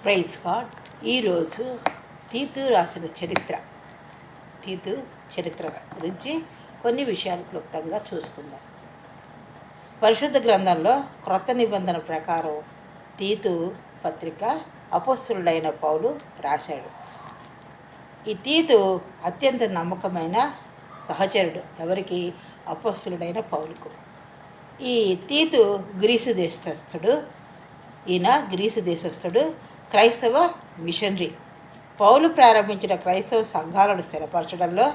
Praise God. ఈరోజు తీతు రాసిన తీతు చరిత్ర గురించి కొన్ని విషయాలు క్లుప్తంగా చూసుకుందాం. పరిశుద్ధ గ్రంథంలో క్రొత్త నిబంధన ప్రకారం తీతు పత్రిక అపోస్తులుడైన పౌలు రాశాడు. ఈ తీతు అత్యంత నమ్మకమైన సహచరుడు ఎవరికి? అపోస్తులుడైన పౌలుకు. ఈ తీతు గ్రీసు దేశస్థుడు, క్రైస్తవ మిషనరీ. పౌలు ప్రారంభించిన క్రైస్తవ సంఘాలను స్థిరపరచడంలో,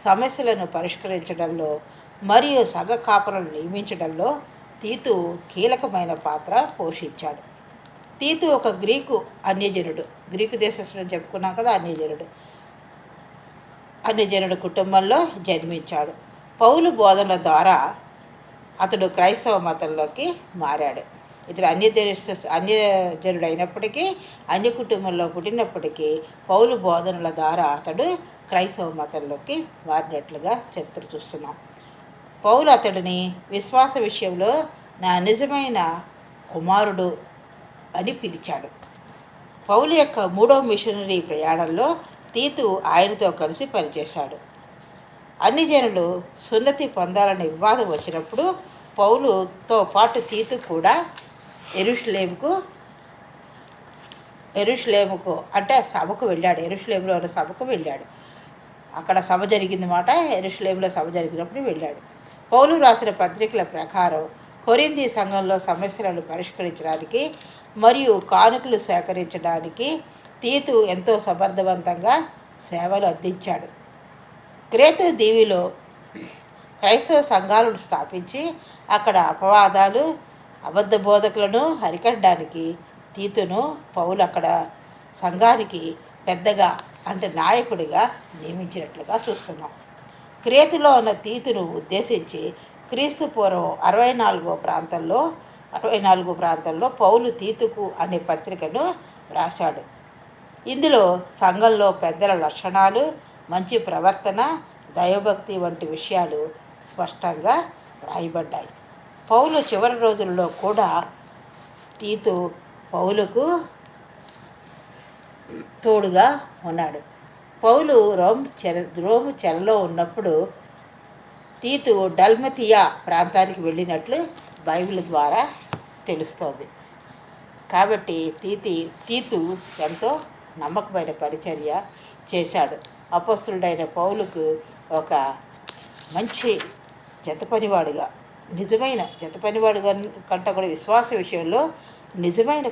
సమస్యలను పరిష్కరించడంలో మరియు సంఘ కాపరులను నియమించడంలో తీతు కీలకమైన పాత్ర పోషించాడు. తీతు ఒక అన్యజనుడు, గ్రీకు దేశస్థుడు చెప్పుకున్నాం కదా, అన్యజనుడు కుటుంబంలో జన్మించాడు. పౌలు బోధనల ద్వారా అతడు క్రైస్తవ మతంలోకి మారాడు. ఇతడు అన్యజనుడు అయినప్పటికీ, అన్య కుటుంబంలో పుట్టినప్పటికీ పౌలు బోధనల ద్వారా అతడు క్రైస్తవ మతంలోకి మారినట్లుగా చరిత్ర చూస్తున్నాం. పౌలు అతడిని విశ్వాస విషయంలో నా నిజమైన కుమారుడు అని పిలిచాడు. పౌలు యొక్క 3వ మిషనరీ ప్రయాణంలో తీతు ఆయనతో కలిసి పనిచేశాడు. అన్ని జనులు సున్నతి పొందాలనే వివాదం వచ్చినప్పుడు పౌలుతో పాటు తీతు కూడా ఎరుషలేముకు అంటే సభకు వెళ్ళాడు. ఎరుషలేములో ఉన్న సభకు వెళ్ళాడు. అక్కడ సభ జరిగింది మాట. ఎరుషలేములో సభ జరిగినప్పుడు వెళ్ళాడు. పౌలు రాసిన పత్రికల ప్రకారం కొరింథీ సంఘంలో సమస్యలను పరిష్కరించడానికి మరియు కానుకలు సేకరించడానికి తీతు ఎంతో సమర్థవంతంగా సేవలు అందించాడు. క్రేతు దీవిలో క్రైస్తవ సంఘాలను స్థాపించి అక్కడ అపవాదాలు, అబద్ధ బోధకులను అరికట్టడానికి తీతును పౌలు అక్కడ సంఘానికి పెద్దగా అంటే నాయకుడిగా నియమించినట్లుగా చూస్తున్నాం. క్రేతులో ఉన్న తీతును ఉద్దేశించి క్రీస్తు పూర్వం 64 ప్రాంతంలో పౌలు తీతుకు అనే పత్రికను రాశాడు. ఇందులో సంఘంలో పెద్దల లక్షణాలు, మంచి ప్రవర్తన, దైవభక్తి వంటి విషయాలు స్పష్టంగా రాయబడ్డాయి. పౌలు చివరి రోజుల్లో కూడా తీతు పౌలుకు తోడుగా ఉన్నాడు. పౌలు రోము చెరలో ఉన్నప్పుడు తీతు డల్మతియా ప్రాంతానికి వెళ్ళినట్లు బైబిల్ ద్వారా తెలుస్తోంది. కాబట్టి తీతు ఎంతో నమ్మకమైన పరిచర్య చేశాడు. అపోస్తులుడైన పౌలుకు ఒక మంచి జతపనివాడుగా, నిజమైన జతపనివాడుగా కంటే కూడా విశ్వాస విషయంలో నిజమైన